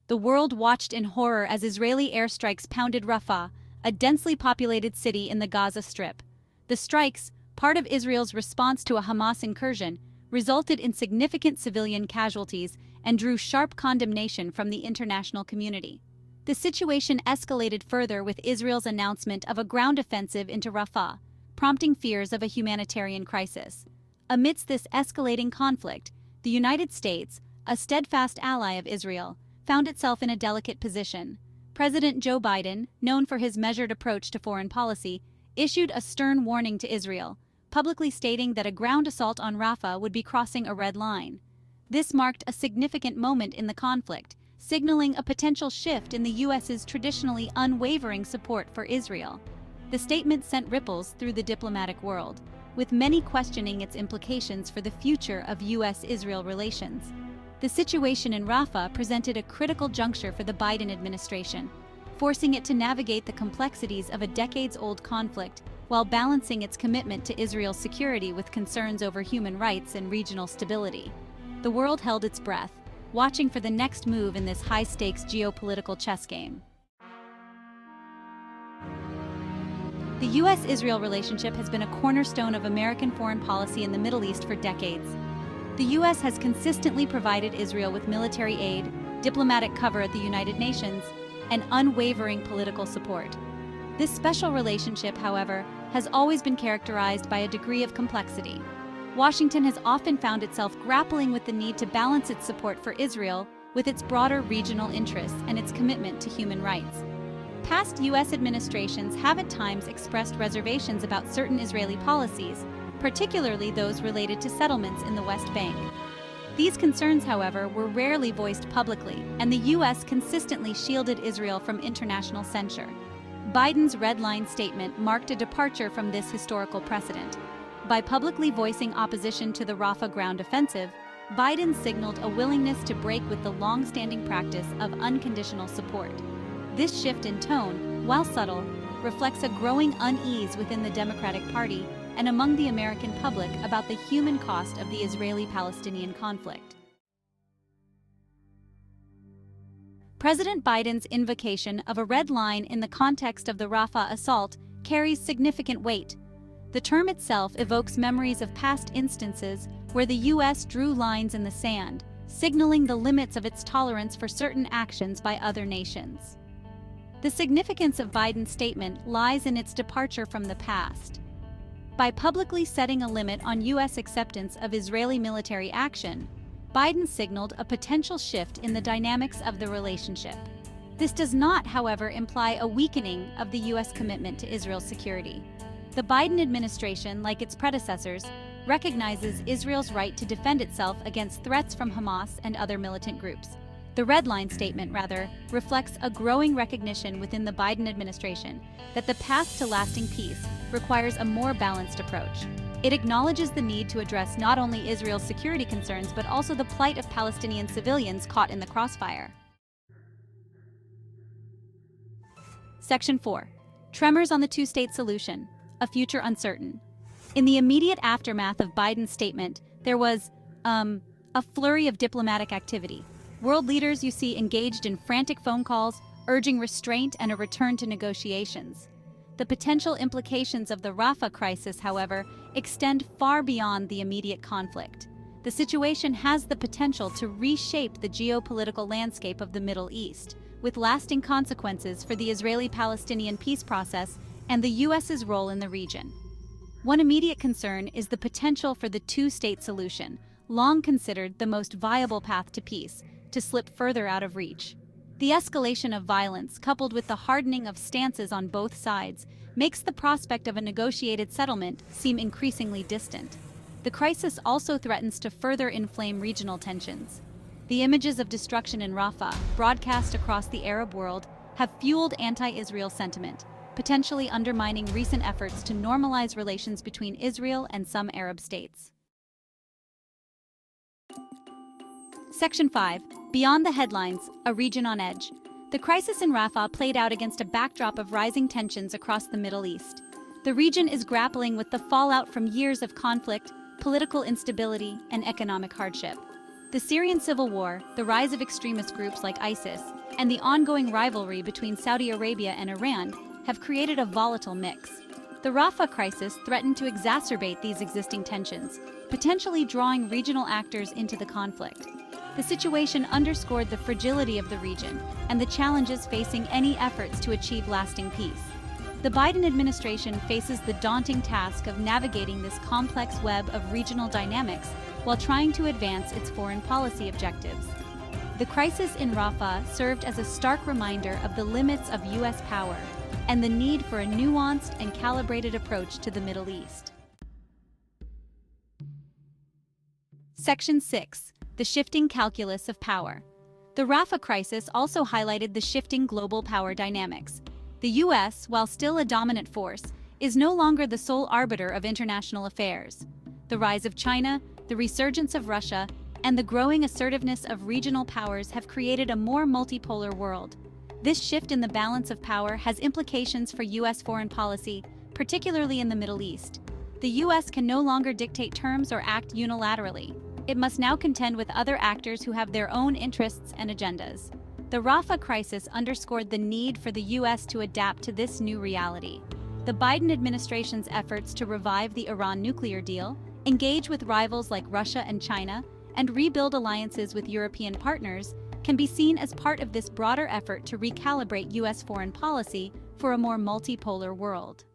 The world watched in horror as Israeli airstrikes pounded Rafah, a densely populated city in the Gaza Strip. The strikes, part of Israel's response to a Hamas incursion, resulted in significant civilian casualties and drew sharp condemnation from the international community. The situation escalated further with Israel's announcement of a ground offensive into Rafah, prompting fears of a humanitarian crisis. Amidst this escalating conflict, the United States, a steadfast ally of Israel, found itself in a delicate position. President Joe Biden, known for his measured approach to foreign policy, issued a stern warning to Israel, publicly stating that a ground assault on Rafah would be crossing a red line. This marked a significant moment in the conflict, signaling a potential shift in the U.S.'s traditionally unwavering support for Israel. The statement sent ripples through the diplomatic world, with many questioning its implications for the future of U.S.-Israel relations. The situation in Rafah presented a critical juncture for the Biden administration, forcing it to navigate the complexities of a decades-old conflict while balancing its commitment to Israel's security with concerns over human rights and regional stability. The world held its breath, watching for the next move in this high-stakes geopolitical chess game. The U.S.-Israel relationship has been a cornerstone of American foreign policy in the Middle East for decades. The U.S. has consistently provided Israel with military aid, diplomatic cover at the United Nations, and unwavering political support. This special relationship, however, has always been characterized by a degree of complexity. Washington has often found itself grappling with the need to balance its support for Israel with its broader regional interests and its commitment to human rights. Past U.S. administrations have at times expressed reservations about certain Israeli policies, particularly those related to settlements in the West Bank. These concerns, however, were rarely voiced publicly, and the U.S. consistently shielded Israel from international censure. Biden's Red Line statement marked a departure from this historical precedent. By publicly voicing opposition to the Rafah ground offensive, Biden signaled a willingness to break with the long-standing practice of unconditional support. This shift in tone, while subtle, reflects a growing unease within the Democratic Party and among the American public about the human cost of the Israeli-Palestinian conflict. President Biden's invocation of a red line in the context of the Rafah assault carries significant weight. The term itself evokes memories of past instances where the U.S. drew lines in the sand, signaling the limits of its tolerance for certain actions by other nations. The significance of Biden's statement lies in its departure from the past. By publicly setting a limit on U.S. acceptance of Israeli military action, Biden signaled a potential shift in the dynamics of the relationship. This does not, however, imply a weakening of the U.S. commitment to Israel's security. The Biden administration, like its predecessors, recognizes Israel's right to defend itself against threats from Hamas and other militant groups. The Red Line statement, rather, reflects a growing recognition within the Biden administration that the path to lasting peace requires a more balanced approach. It acknowledges the need to address not only Israel's security concerns but also the plight of Palestinian civilians caught in the crossfire. Section 4. Tremors on the two-state solution, a future uncertain. In the immediate aftermath of Biden's statement, there was, a flurry of diplomatic activity. World leaders you see engaged in frantic phone calls, urging restraint and a return to negotiations. The potential implications of the Rafah crisis, however, extend far beyond the immediate conflict. The situation has the potential to reshape the geopolitical landscape of the Middle East, with lasting consequences for the Israeli-Palestinian peace process and the U.S.'s role in the region. One immediate concern is the potential for the two-state solution, long considered the most viable path to peace, to slip further out of reach. The escalation of violence, coupled with the hardening of stances on both sides, makes the prospect of a negotiated settlement seem increasingly distant. The crisis also threatens to further inflame regional tensions. The images of destruction in Rafah, broadcast across the Arab world, have fueled anti-Israel sentiment, potentially undermining recent efforts to normalize relations between Israel and some Arab states. Section 5. Beyond the headlines, a region on edge. The crisis in Rafah played out against a backdrop of rising tensions across the Middle East. The region is grappling with the fallout from years of conflict, political instability, and economic hardship. The Syrian civil war, the rise of extremist groups like ISIS, and the ongoing rivalry between Saudi Arabia and Iran have created a volatile mix. The Rafah crisis threatened to exacerbate these existing tensions, potentially drawing regional actors into the conflict. The situation underscored the fragility of the region and the challenges facing any efforts to achieve lasting peace. The Biden administration faces the daunting task of navigating this complex web of regional dynamics while trying to advance its foreign policy objectives. The crisis in Rafah served as a stark reminder of the limits of U.S. power and the need for a nuanced and calibrated approach to the Middle East. Section 6. The shifting calculus of power. The Rafah crisis also highlighted the shifting global power dynamics. The U.S., while still a dominant force, is no longer the sole arbiter of international affairs. The rise of China, the resurgence of Russia, and the growing assertiveness of regional powers have created a more multipolar world. This shift in the balance of power has implications for U.S. foreign policy, particularly in the Middle East. The U.S. can no longer dictate terms or act unilaterally. It must now contend with other actors who have their own interests and agendas. The Rafah crisis underscored the need for the U.S. to adapt to this new reality. The Biden administration's efforts to revive the Iran nuclear deal, engage with rivals like Russia and China, and rebuild alliances with European partners can be seen as part of this broader effort to recalibrate U.S. foreign policy for a more multipolar world.